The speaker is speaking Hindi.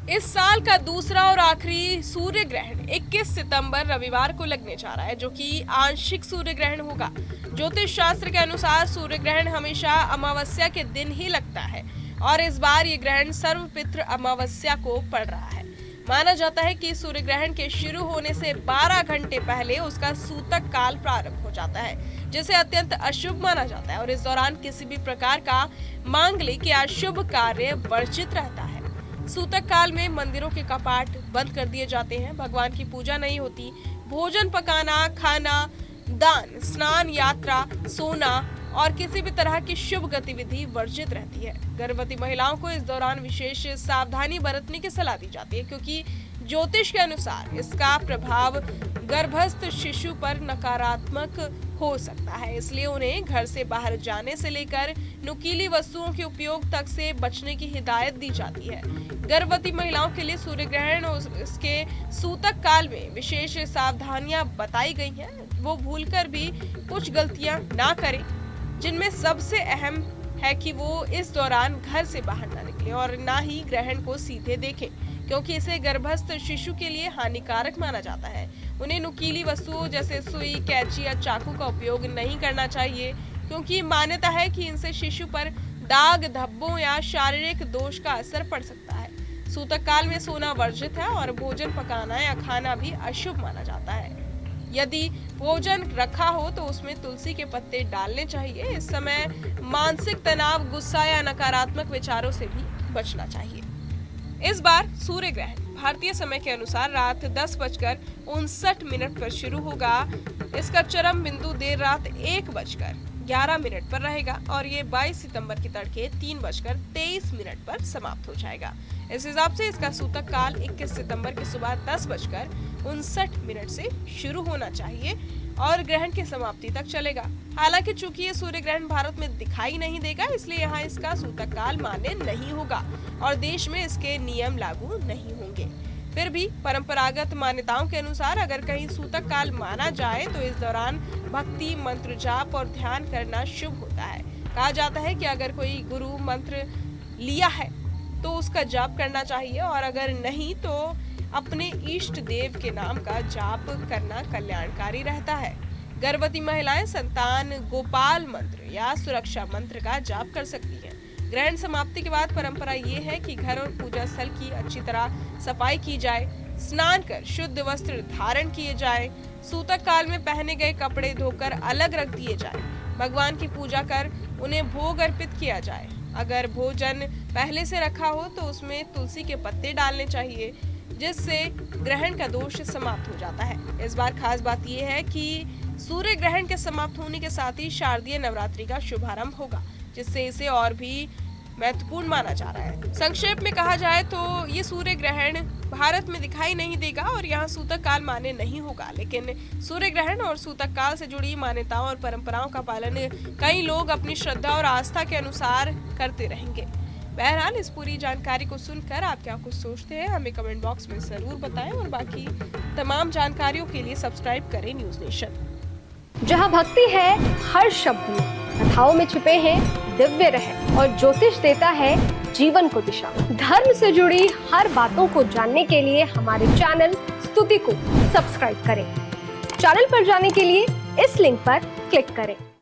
इस साल का दूसरा और आखिरी सूर्य ग्रहण 21 सितंबर रविवार को लगने जा रहा है, जो कि आंशिक सूर्य ग्रहण होगा। ज्योतिष शास्त्र के अनुसार सूर्य ग्रहण हमेशा अमावस्या के दिन ही लगता है और इस बार ये ग्रहण सर्वपितृ अमावस्या को पड़ रहा है। माना जाता है कि सूर्य ग्रहण के शुरू होने से 12 घंटे पहले उसका सूतक काल प्रारंभ हो जाता है, जिसे अत्यंत अशुभ माना जाता है और इस दौरान किसी भी प्रकार का मांगलिक या शुभ कार्य वर्जित रहता है। सूतक काल में मंदिरों के कपाट बंद कर दिए जाते हैं, भगवान की पूजा नहीं होती, भोजन पकाना, खाना, दान, स्नान, यात्रा, सोना और किसी भी तरह की शुभ गतिविधि वर्जित रहती है। गर्भवती महिलाओं को इस दौरान विशेष सावधानी बरतने की सलाह दी जाती है, क्योंकि ज्योतिष के अनुसार इसका प्रभाव गर्भस्थ शिशु पर नकारात्मक हो सकता है। इसलिए उन्हें घर से बाहर जाने से लेकर नुकीली वस्तुओं के उपयोग तक से बचने की हिदायत दी जाती है। गर्भवती महिलाओं के लिए सूर्य ग्रहण और इसके सूतक काल में विशेष सावधानियां बताई गई हैं। वो भूलकर भी कुछ गलतियां ना करें, जिनमें सबसे अहम है कि वो इस दौरान घर से बाहर ना निकले और ना ही ग्रहण को सीधे देखें, क्योंकि इसे गर्भस्थ शिशु के लिए हानिकारक माना जाता है। उन्हें नुकीली वस्तुओं जैसे सुई, कैंची या चाकू का उपयोग नहीं करना चाहिए, क्योंकि मान्यता है कि इनसे शिशु पर दाग, धब्बों या शारीरिक दोष का असर पड़ सकता है। सूतक काल में सोना वर्जित है और भोजन पकाना या खाना भी अशुभ माना जाता है। यदि भोजन रखा हो तो उसमें तुलसी के पत्ते डालने चाहिए। इस समय मानसिक तनाव, गुस्सा या नकारात्मक विचारों से भी बचना चाहिए। इस बार सूर्य ग्रहण भारतीय समय के अनुसार रात 10:59 पर शुरू होगा। इसका चरम बिंदु देर रात 1:11 पर रहेगा और ये 22 सितंबर की तड़के 3:23 पर समाप्त हो जाएगा। इस हिसाब से इसका सूतक काल 21 सितंबर की सुबह 10:59 से शुरू होना चाहिए और ग्रहण की समाप्ति तक चलेगा। हालांकि चूंकि ये सूर्य ग्रहण भारत में दिखाई नहीं देगा, इसलिए यहाँ इसका सूतक काल मान्य नहीं होगा और देश में इसके नियम लागू नहीं होंगे। फिर भी परंपरागत मान्यताओं के अनुसार अगर कहीं सूतक काल माना जाए तो इस दौरान भक्ति, मंत्र जाप और ध्यान करना शुभ होता है। कहा जाता है कि अगर कोई गुरु मंत्र लिया है तो उसका जाप करना चाहिए और अगर नहीं तो अपने इष्ट देव के नाम का जाप करना कल्याणकारी रहता है। गर्भवती महिलाएं संतान गोपाल मंत्र या सुरक्षा मंत्र का जाप कर सकती हैं। ग्रहण समाप्ति के बाद परंपरा ये है कि घर और पूजा स्थल की अच्छी तरह सफाई की जाए, स्नान कर शुद्ध वस्त्र धारण किए जाए, सूतक काल में पहने गए कपड़े धोकर अलग रख दिए जाए, भगवान की पूजा कर उन्हें भोग अर्पित किया जाए। अगर भोजन पहले से रखा हो तो उसमें तुलसी के पत्ते डालने चाहिए, जिससे ग्रहण का दोष समाप्त हो जाता है। इस बार खास बात यह है कि सूर्य ग्रहण के समाप्त होने के साथ ही शारदीय नवरात्रि का शुभारंभ होगा, जिससे इसे और भी महत्वपूर्ण माना जा रहा है। संक्षेप में कहा जाए तो ये सूर्य ग्रहण भारत में दिखाई नहीं देगा और यहाँ सूतक काल मान्य नहीं होगा, लेकिन सूर्य ग्रहण और सूतक काल से जुड़ी मान्यताओं और परंपराओं का पालन कई लोग अपनी श्रद्धा और आस्था के अनुसार करते रहेंगे। बहरहाल इस पूरी जानकारी को सुनकर आप क्या कुछ सोचते हैं, हमें कमेंट बॉक्स में जरूर बताएं और बाकी तमाम जानकारियों के लिए सब्सक्राइब करें न्यूज नेशन। जहां भक्ति है हर शब्द में, कथाओं में छुपे हैं दिव्य रहस्य और ज्योतिष देता है जीवन को दिशा। धर्म से जुड़ी हर बातों को जानने के लिए हमारे चैनल स्तुति को सब्सक्राइब करें। चैनल पर जाने के लिए इस लिंक पर क्लिक करें।